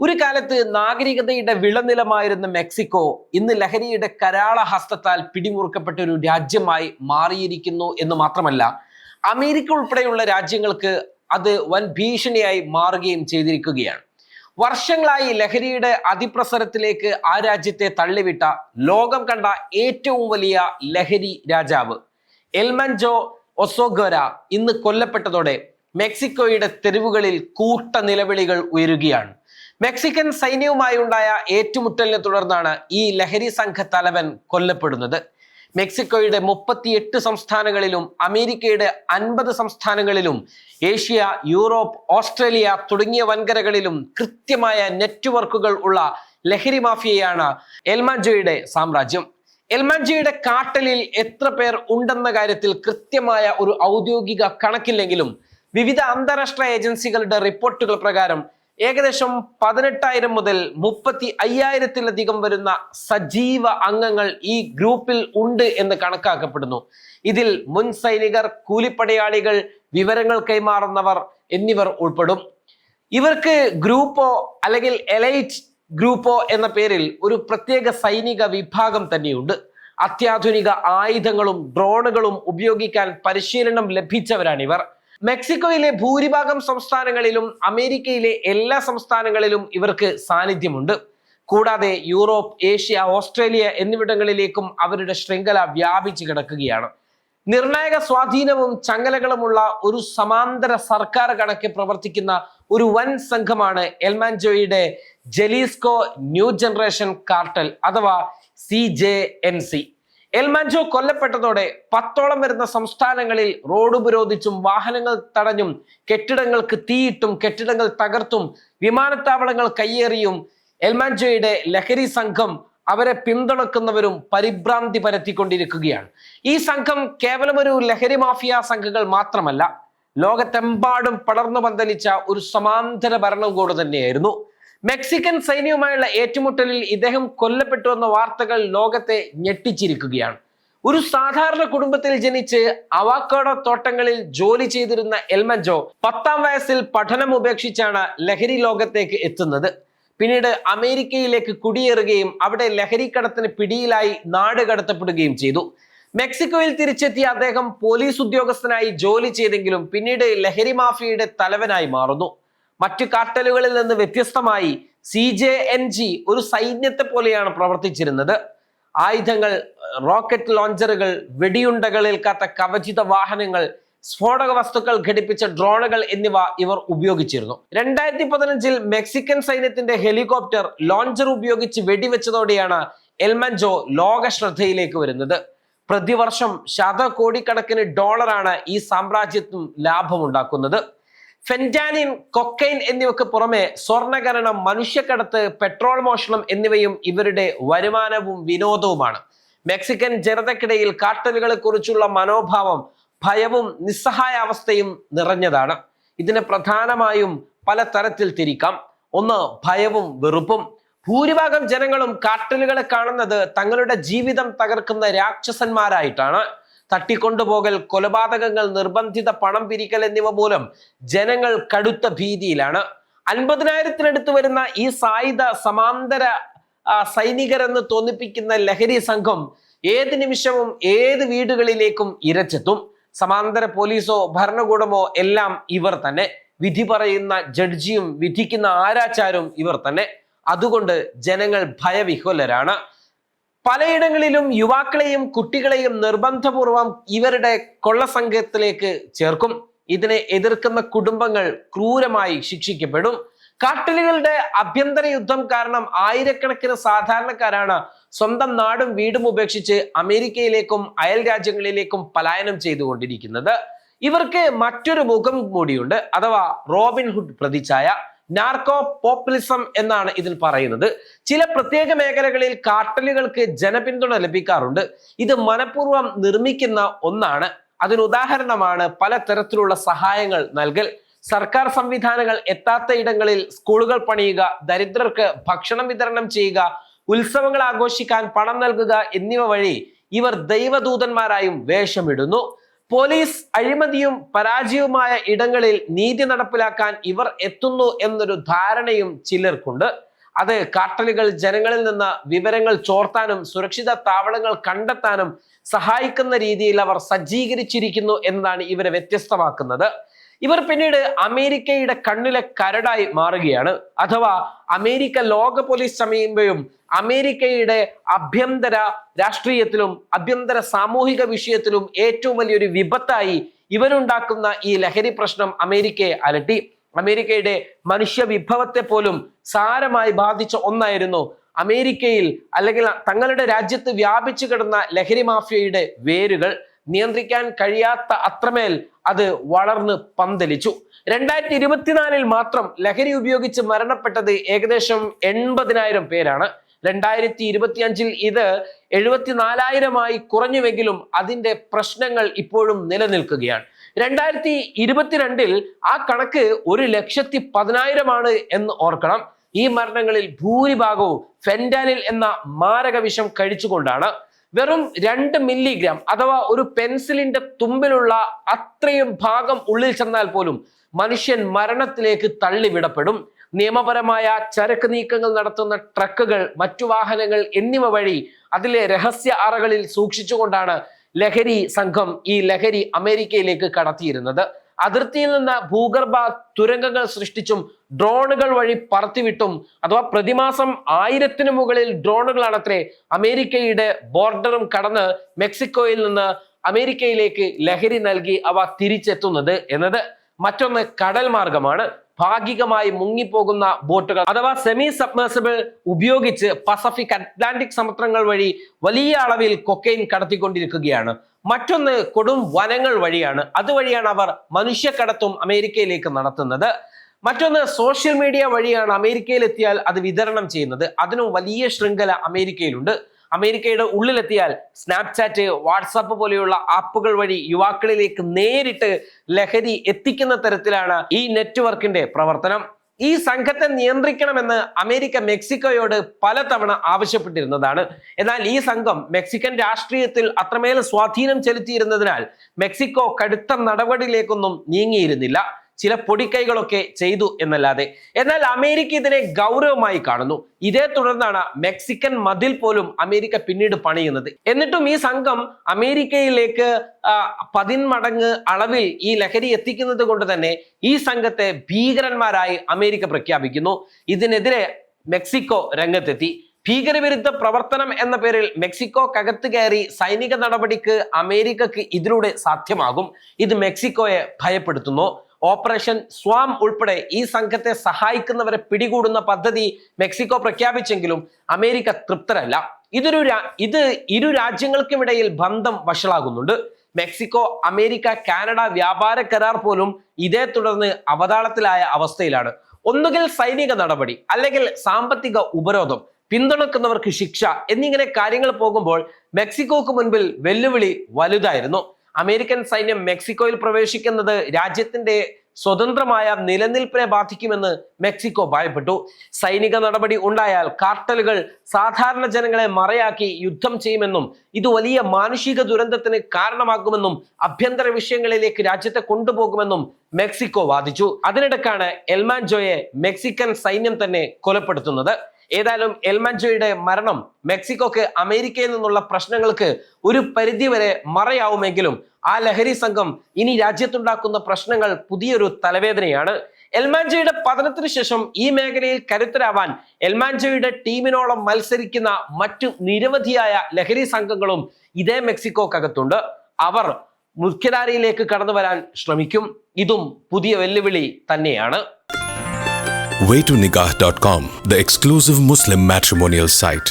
ഒരു കാലത്ത് നാഗരികതയുടെ വിളനിലമായിരുന്ന മെക്സിക്കോ ഇന്ന് ലഹരിയുടെ കരാള ഹസ്തത്താൽ പിടിമുറുക്കപ്പെട്ട ഒരു രാജ്യമായി മാറിയിരിക്കുന്നു എന്ന് മാത്രമല്ല, അമേരിക്ക ഉൾപ്പെടെയുള്ള രാജ്യങ്ങൾക്ക് അത് വൻ ഭീഷണിയായി മാറുകയും ചെയ്തിരിക്കുകയാണ്. വർഷങ്ങളായി ലഹരിയുടെ അതിപ്രസരത്തിലേക്ക് ആ രാജ്യത്തെ തള്ളിവിട്ട ലോകം കണ്ട ഏറ്റവും വലിയ ലഹരി രാജാവ് എൽമൻജോ ഒസോഗോര ഇന്ന് കൊല്ലപ്പെട്ടതോടെ മെക്സിക്കോയുടെ തെരുവുകളിൽ കൂട്ട നിലവിളികൾ ഉയരുകയാണ്. മെക്സിക്കൻ സൈന്യവുമായി ഉണ്ടായ ഏറ്റുമുട്ടലിനെ തുടർന്നാണ് ഈ ലഹരി സംഘ തലവൻ കൊല്ലപ്പെടുന്നത്. മെക്സിക്കോയുടെ 38 സംസ്ഥാനങ്ങളിലും അമേരിക്കയുടെ 50 സംസ്ഥാനങ്ങളിലും ഏഷ്യ, യൂറോപ്പ്, ഓസ്ട്രേലിയ തുടങ്ങിയ വൻകരകളിലും കൃത്യമായ നെറ്റ്വർക്കുകൾ ഉള്ള ലഹരി മാഫിയയാണ് എൽമാൻജോയുടെ സാമ്രാജ്യം. എൽമാൻജോയുടെ കാട്ടലിൽ എത്ര പേർ ഉണ്ടെന്ന കാര്യത്തിൽ കൃത്യമായ ഒരു ഔദ്യോഗിക കണക്കില്ലെങ്കിലും വിവിധ അന്താരാഷ്ട്ര ഏജൻസികളുടെ റിപ്പോർട്ടുകൾ പ്രകാരം ഏകദേശം 18,000 മുതൽ 35,000-ലധികം വരുന്ന സജീവ അംഗങ്ങൾ ഈ ഗ്രൂപ്പിൽ ഉണ്ട് എന്ന് കണക്കാക്കപ്പെടുന്നു. ഇതിൽ മുൻ സൈനികർ, കൂലിപ്പടയാളികൾ, വിവരങ്ങൾ കൈമാറുന്നവർ എന്നിവർ ഉൾപ്പെടും. ഇവർക്ക് ഗ്രൂപ്പോ അല്ലെങ്കിൽ എലൈറ്റ് ഗ്രൂപ്പോ എന്ന പേരിൽ ഒരു പ്രത്യേക സൈനിക വിഭാഗം തന്നെയുണ്ട്. അത്യാധുനിക ആയുധങ്ങളും ഡ്രോണുകളും ഉപയോഗിക്കാൻ പരിശീലനം ലഭിച്ചവരാണിവർ. മെക്സിക്കോയിലെ ഭൂരിഭാഗം സംസ്ഥാനങ്ങളിലും അമേരിക്കയിലെ എല്ലാ സംസ്ഥാനങ്ങളിലും ഇവർക്ക് സാന്നിധ്യമുണ്ട്. കൂടാതെ യൂറോപ്പ്, ഏഷ്യ, ഓസ്ട്രേലിയ എന്നിവിടങ്ങളിലേക്കും അവരുടെ ശൃംഖല വ്യാപിച്ചു കിടക്കുകയാണ്. നിർണായക സ്വാധീനവും ചങ്ങലകളുമുള്ള ഒരു സമാന്തര സർക്കാർ കണക്കെ പ്രവർത്തിക്കുന്ന ഒരു വൻ സംഘമാണ് എൽമാൻജോയുടെ ജലീസ്കോ ന്യൂ ജനറേഷൻ കാർട്ടൽ അഥവാ CJNC. എൽമാൻജോ കൊല്ലപ്പെട്ടതോടെ 10ഓളം വരുന്ന സംസ്ഥാനങ്ങളിൽ റോഡ് ഉപരോധിച്ചും വാഹനങ്ങൾ തടഞ്ഞും കെട്ടിടങ്ങൾക്ക് തീയിട്ടും കെട്ടിടങ്ങൾ തകർത്തും വിമാനത്താവളങ്ങൾ കയ്യേറിയും എൽമാൻജോയുടെ ലഹരി സംഘം അവരെ പിന്തുണക്കുന്നവരും പരിഭ്രാന്തി പരത്തിക്കൊണ്ടിരിക്കുകയാണ്. ഈ സംഘം കേവലം ഒരു ലഹരി മാഫിയ സംഘങ്ങൾ മാത്രമല്ല, ലോകത്തെമ്പാടും പടർന്നു പന്തലിച്ച ഒരു സമാന്തര ഭരണകൂടം തന്നെയായിരുന്നു. മെക്സിക്കൻ സൈന്യവുമായുള്ള ഏറ്റുമുട്ടലിൽ ഇദ്ദേഹം കൊല്ലപ്പെട്ടു എന്ന വാർത്തകൾ ലോകത്തെ ഞെട്ടിച്ചിരിക്കുകയാണ്. ഒരു സാധാരണ കുടുംബത്തിൽ ജനിച്ച് അവാക്കാഡോ തോട്ടങ്ങളിൽ ജോലി ചെയ്തിരുന്ന എൽമൻജോ 10ാം വയസ്സിൽ പഠനം ഉപേക്ഷിച്ചാണ് ലഹരി ലോകത്തേക്ക് എത്തുന്നത്. പിന്നീട് അമേരിക്കയിലേക്ക് കുടിയേറുകയും അവിടെ ലഹരിക്കടത്തിന് പിടിയിലായി നാട് കടത്തപ്പെടുകയും ചെയ്തു. മെക്സിക്കോയിൽ തിരിച്ചെത്തിയ അദ്ദേഹം പോലീസ് ഉദ്യോഗസ്ഥനായി ജോലി ചെയ്തെങ്കിലും പിന്നീട് ലഹരി മാഫിയയുടെ തലവനായി മാറുന്നു. മറ്റു കാർട്ടലുകളിൽ നിന്ന് വ്യത്യസ്തമായി CJNG ഒരു സൈന്യത്തെ പോലെയാണ് പ്രവർത്തിച്ചിരുന്നത്. ആയുധങ്ങൾ, റോക്കറ്റ് ലോഞ്ചറുകൾ, വെടിയുണ്ടകളേൽക്കാത്ത കവചിത വാഹനങ്ങൾ, സ്ഫോടക വസ്തുക്കൾ ഘടിപ്പിച്ച ഡ്രോണുകൾ എന്നിവ ഇവർ ഉപയോഗിച്ചിരുന്നു. 2015-ൽ മെക്സിക്കൻ സൈന്യത്തിന്റെ ഹെലികോപ്റ്റർ ലോഞ്ചർ ഉപയോഗിച്ച് വെടിവെച്ചതോടെയാണ് എൽമൻജോ ലോക ശ്രദ്ധയിലേക്ക് വരുന്നത്. പ്രതിവർഷം ശതകോടിക്കണക്കിന് ഡോളറാണ് ഈ സാമ്രാജ്യത്തും ലാഭമുണ്ടാക്കുന്നത്. ഫെന്റാനിൻ, കൊക്കൈൻ എന്നിവയ്ക്ക് പുറമെ സ്വർണ്ണഖനനം, മനുഷ്യക്കടത്ത്, പെട്രോൾ മോഷണം എന്നിവയും ഇവരുടെ വരുമാനവും വിനോദവുമാണ്. മെക്സിക്കൻ ജനതയ്ക്കിടയിൽ കാർട്ടലുകളെ കുറിച്ചുള്ള മനോഭാവം ഭയവും നിസ്സഹായാവസ്ഥയും നിറഞ്ഞതാണ്. ഇതിനെ പ്രധാനമായും പല തരത്തിൽ തിരിക്കാം. ഒന്ന്, ഭയവും വെറുപ്പും. ഭൂരിഭാഗം ജനങ്ങളും കാർട്ടലുകളെ കാണുന്നത് തങ്ങളുടെ ജീവിതം തകർക്കുന്ന രാക്ഷസന്മാരായിട്ടാണ്. തട്ടിക്കൊണ്ടുപോകൽ, കൊലപാതകങ്ങൾ, നിർബന്ധിത പണം പിരിക്കൽ എന്നിവ മൂലം ജനങ്ങൾ കടുത്ത ഭീതിയിലാണ്. 50,000-നടുത്ത് വരുന്ന ഈ സായുധ സമാന്തര സൈനികരെന്ന് തോന്നിപ്പിക്കുന്ന ലഹരി സംഘം ഏത് നിമിഷവും ഏത് വീടുകളിലേക്കും ഇരച്ചെത്തും. സമാന്തര പോലീസോ ഭരണകൂടമോ എല്ലാം ഇവർ തന്നെ. വിധി പറയുന്ന ജഡ്ജിയും വിധിക്കുന്ന ആരാച്ചാരും ഇവർ തന്നെ. അതുകൊണ്ട് ജനങ്ങൾ ഭയവിഹ്വലരാണ്. പലയിടങ്ങളിലും യുവാക്കളെയും കുട്ടികളെയും നിർബന്ധപൂർവം ഇവരുടെ കൊള്ളസംഘത്തിലേക്ക് ചേർക്കും. ഇതിനെ എതിർക്കുന്ന കുടുംബങ്ങൾ ക്രൂരമായി ശിക്ഷിക്കപ്പെടും. കാർട്ടലുകളുടെ ആഭ്യന്തര യുദ്ധം കാരണം ആയിരക്കണക്കിന് സാധാരണക്കാരാണ് സ്വന്തം നാടും വീടും ഉപേക്ഷിച്ച് അമേരിക്കയിലേക്കും അയൽ രാജ്യങ്ങളിലേക്കും പലായനം ചെയ്തുകൊണ്ടിരിക്കുന്നത്. ഇവർക്ക് മറ്റൊരു മുഖം കൂടിയുണ്ട്, അഥവാ റോബിൻഹുഡ് പ്രതിച്ഛായ. നാർക്കോ പോപ്പുലിസം എന്നാണ് ഇതിൽ പറയുന്നത്. ചില പ്രത്യേക മേഖലകളിൽ കാർട്ടലുകൾക്ക് ജനപിന്തുണ ലഭിക്കാറുണ്ട്. ഇത് മനഃപൂർവ്വം നിർമ്മിക്കുന്ന ഒന്നാണ്. അതിനുദാഹരണമാണ് പലതരത്തിലുള്ള സഹായങ്ങൾ നൽകൽ, സർക്കാർ സംവിധാനങ്ങൾ എത്താത്ത ഇടങ്ങളിൽ സ്കൂളുകൾ പണിയുക, ദരിദ്രർക്ക് ഭക്ഷണം വിതരണം ചെയ്യുക, ഉത്സവങ്ങൾ ആഘോഷിക്കാൻ പണം നൽകുക എന്നിവ വഴി ഇവർ ദൈവദൂതന്മാരായും വേഷമിടുന്നു. പോലീസ് അഴിമതിയും പരാജയവുമായ ഇടങ്ങളിൽ നീതി നടപ്പിലാക്കാൻ ഇവർ എത്തുന്നു എന്നൊരു ധാരണയും ചിലർക്കുണ്ട്. അത് കാർട്ടലുകൾ ജനങ്ങളിൽ നിന്ന് വിവരങ്ങൾ ചോർത്താനും സുരക്ഷിത താവളങ്ങൾ കണ്ടെത്താനും സഹായിക്കുന്ന രീതിയിൽ അവർ സജ്ജീകരിച്ചിരിക്കുന്നു എന്നതാണ് ഇവരെ വ്യത്യസ്തമാക്കുന്നത്. ഇവർ പിന്നീട് അമേരിക്കയുടെ കണ്ണിലെ കരടായി മാറുകയാണ്. അഥവാ അമേരിക്ക ലോക പോലീസ് സമീപയും അമേരിക്കയുടെ ആഭ്യന്തര രാഷ്ട്രീയത്തിലും ആഭ്യന്തര സാമൂഹിക വിഷയത്തിലും ഏറ്റവും വലിയൊരു വിപത്തായി ഇവരുണ്ടാക്കുന്ന ഈ ലഹരി പ്രശ്നം അമേരിക്കയെ അലട്ടി. അമേരിക്കയുടെ മനുഷ്യ വിഭവത്തെ പോലും സാരമായി ബാധിച്ച ഒന്നായിരുന്നു അമേരിക്കയിൽ അല്ലെങ്കിൽ തങ്ങളുടെ രാജ്യത്ത് വ്യാപിച്ചു കിടന്ന ലഹരി മാഫിയയുടെ വേരുകൾ. നിയന്ത്രിക്കാൻ കഴിയാത്ത അത്രമേൽ അത് വളർന്ന് പന്തലിച്ചു. 2024 മാത്രം ലഹരി ഉപയോഗിച്ച് മരണപ്പെട്ടത് ഏകദേശം 80,000 പേരാണ്. 2025 ഇത് 74,000 കുറഞ്ഞുവെങ്കിലും അതിന്റെ പ്രശ്നങ്ങൾ ഇപ്പോഴും നിലനിൽക്കുകയാണ്. 2022 ആ കണക്ക് 1,10,000 എന്ന് ഓർക്കണം. ഈ മരണങ്ങളിൽ ഭൂരിഭാഗവും ഫെന്റാനിൽ എന്ന മാരക വിഷം കഴിച്ചുകൊണ്ടാണ്. വെറും 2 മില്ലിഗ്രാം അഥവാ ഒരു പെൻസിലിന്റെ തുമ്പിലുള്ള അത്രയും ഭാഗം ഉള്ളിൽ ചെന്നാൽ പോലും മനുഷ്യൻ മരണത്തിലേക്ക് തള്ളിവിടപ്പെടും. നിയമപരമായ ചരക്ക് നീക്കങ്ങൾ നടത്തുന്ന ട്രക്കുകൾ, മറ്റു വാഹനങ്ങൾ എന്നിവ വഴി അതിലെ രഹസ്യ അറകളിൽ സൂക്ഷിച്ചുകൊണ്ടാണ് ലഹരി സംഘം ഈ ലഹരി അമേരിക്കയിലേക്ക് കടത്തിയിരുന്നത്. അതിർത്തിയിൽ നിന്ന് ഭൂഗർഭ തുരങ്കങ്ങൾ സൃഷ്ടിച്ചും ഡ്രോണുകൾ വഴി പറത്തിവിട്ടും അഥവാ പ്രതിമാസം 1000-ന് മുകളിൽ ഡ്രോണുകളാണത്രേ അമേരിക്കയുടെ ബോർഡറും കടന്ന് മെക്സിക്കോയിൽ നിന്ന് അമേരിക്കയിലേക്ക് ലഹരി നൽകി അവ തിരിച്ചെത്തുന്നത് എന്നത്. മറ്റൊന്ന് കടൽ മാർഗമാണ്. ഭാഗികമായി മുങ്ങിപ്പോകുന്ന ബോട്ടുകൾ അഥവാ സെമി സബ്മേഴ്സിബിൾ ഉപയോഗിച്ച് പസഫിക് അറ്റ്ലാന്റിക് സമുദ്രങ്ങൾ വഴി വലിയ അളവിൽ കൊക്കൈൻ കടത്തിക്കൊണ്ടിരിക്കുകയാണ്. മറ്റൊന്ന് കൊടും വനങ്ങൾ വഴിയാണ്. അതുവഴിയാണ് അവർ മനുഷ്യക്കടത്തും അമേരിക്കയിലേക്ക് നടത്തുന്നത്. മറ്റൊന്ന് സോഷ്യൽ മീഡിയ വഴിയാണ് അമേരിക്കയിലെത്തിയാൽ അത് വിതരണം ചെയ്യുന്നത്. അതിനും വലിയ ശൃംഖല അമേരിക്കയിലുണ്ട്. അമേരിക്കയുടെ ഉള്ളിലെത്തിയാൽ സ്നാപ്ചാറ്റ്, വാട്സാപ്പ് പോലെയുള്ള ആപ്പുകൾ വഴി യുവാക്കളിലേക്ക് നേരിട്ട് ലഹരി എത്തിക്കുന്ന തരത്തിലാണ് ഈ നെറ്റ്വർക്കിന്റെ പ്രവർത്തനം. ഈ സംഘത്തെ നിയന്ത്രിക്കണമെന്ന് അമേരിക്ക മെക്സിക്കോയോട് പലതവണ ആവശ്യപ്പെട്ടിരുന്നതാണ്. എന്നാൽ ഈ സംഘം മെക്സിക്കൻ രാഷ്ട്രീയത്തിൽ അത്രമേൽ സ്വാധീനം ചെലുത്തിയിരുന്നതിനാൽ മെക്സിക്കോ കടുത്ത നടപടിയിലേക്കൊന്നും നീങ്ങിയിരുന്നില്ല. ചില പൊടിക്കൈകളൊക്കെ ചെയ്തു എന്നല്ലാതെ. എന്നാൽ അമേരിക്ക ഇതിനെ ഗൗരവമായി കാണുന്നു. ഇതേ തുടർന്നാണ് മെക്സിക്കൻ മതിൽ പോലും അമേരിക്ക പിന്നീട് പണിയുന്നത്. എന്നിട്ടും ഈ സംഘം അമേരിക്കയിലേക്ക് 10 മടങ്ങ് അളവിൽ ഈ ലഹരി എത്തിക്കുന്നത് കൊണ്ട് തന്നെ ഈ സംഘത്തെ ഭീകരന്മാരായി അമേരിക്ക പ്രഖ്യാപിക്കുന്നു. ഇതിനെതിരെ മെക്സിക്കോ രംഗത്തെത്തി. ഭീകരവിരുദ്ധ പ്രവർത്തനം എന്ന പേരിൽ മെക്സിക്കോക്കകത്ത് കയറി സൈനിക നടപടിക്ക് അമേരിക്കക്ക് ഇതിലൂടെ സാധ്യമാകും. ഇത് മെക്സിക്കോയെ ഭയപ്പെടുത്തുന്നു. ഓപ്പറേഷൻ സ്വാം ഉൾപ്പെടെ ഈ സംഘത്തെ സഹായിക്കുന്നവരെ പിടികൂടുന്ന പദ്ധതി മെക്സിക്കോ പ്രഖ്യാപിച്ചെങ്കിലും അമേരിക്ക തൃപ്തരല്ല. ഇത് ഇരു രാജ്യങ്ങൾക്കുമിടയിൽ ബന്ധം വഷളാകുന്നുണ്ട്. മെക്സിക്കോ, അമേരിക്ക, കാനഡ വ്യാപാര കരാർ പോലും ഇതേ തുടർന്ന് അവതാളത്തിലായ അവസ്ഥയിലാണ്. ഒന്നുകിൽ സൈനിക നടപടി, അല്ലെങ്കിൽ സാമ്പത്തിക ഉപരോധം, പിന്തുണക്കുന്നവർക്ക് ശിക്ഷ എന്നിങ്ങനെ കാര്യങ്ങൾ പോകുമ്പോൾ മെക്സിക്കോക്ക് മുൻപിൽ വെല്ലുവിളി വലുതായിരുന്നു. അമേരിക്കൻ സൈന്യം മെക്സിക്കോയിൽ പ്രവേശിക്കുന്നത് രാജ്യത്തിന്റെ സ്വതന്ത്രമായ നിലനിൽപ്പിനെ ബാധിക്കുമെന്ന് മെക്സിക്കോ ഭയപ്പെട്ടു. സൈനിക നടപടി ഉണ്ടായാൽ കാർട്ടലുകൾ സാധാരണ ജനങ്ങളെ മറയാക്കി യുദ്ധം ചെയ്യുമെന്നും ഇത് വലിയ മാനുഷിക ദുരന്തത്തിന് കാരണമാകുമെന്നും ആഭ്യന്തര വിഷയങ്ങളിലേക്ക് രാജ്യത്തെ കൊണ്ടുപോകുമെന്നും മെക്സിക്കോ വാദിച്ചു. അതിനിടക്കാണ് എൽമാൻജോയെ മെക്സിക്കൻ സൈന്യം തന്നെ കൊലപ്പെടുത്തുന്നത്. ഏതായാലും എൽമാൻജോയുടെ മരണം മെക്സിക്കോക്ക് അമേരിക്കയിൽ നിന്നുള്ള പ്രശ്നങ്ങൾക്ക് ഒരു പരിധിവരെ മറയാവുമെങ്കിലും ആ ലഹരി സംഘം ഇനി രാജ്യത്തുണ്ടാക്കുന്ന പ്രശ്നങ്ങൾ പുതിയൊരു തലവേദനയാണ്. എൽമാൻജോയുടെ പതനത്തിന് ശേഷം ഈ മേഖലയിൽ കരുത്തരാവാൻ എൽമാൻജോയുടെ ടീമിനോളം മത്സരിക്കുന്ന മറ്റു നിരവധിയായ ലഹരി സംഘങ്ങളും ഇതേ മെക്സിക്കോക്കകത്തുണ്ട്. അവർ മുഖ്യധാരയിലേക്ക് കടന്നു വരാൻ ശ്രമിക്കും. ഇതും പുതിയ വെല്ലുവിളി തന്നെയാണ്. Waytonikah.com, the exclusive Muslim matrimonial site.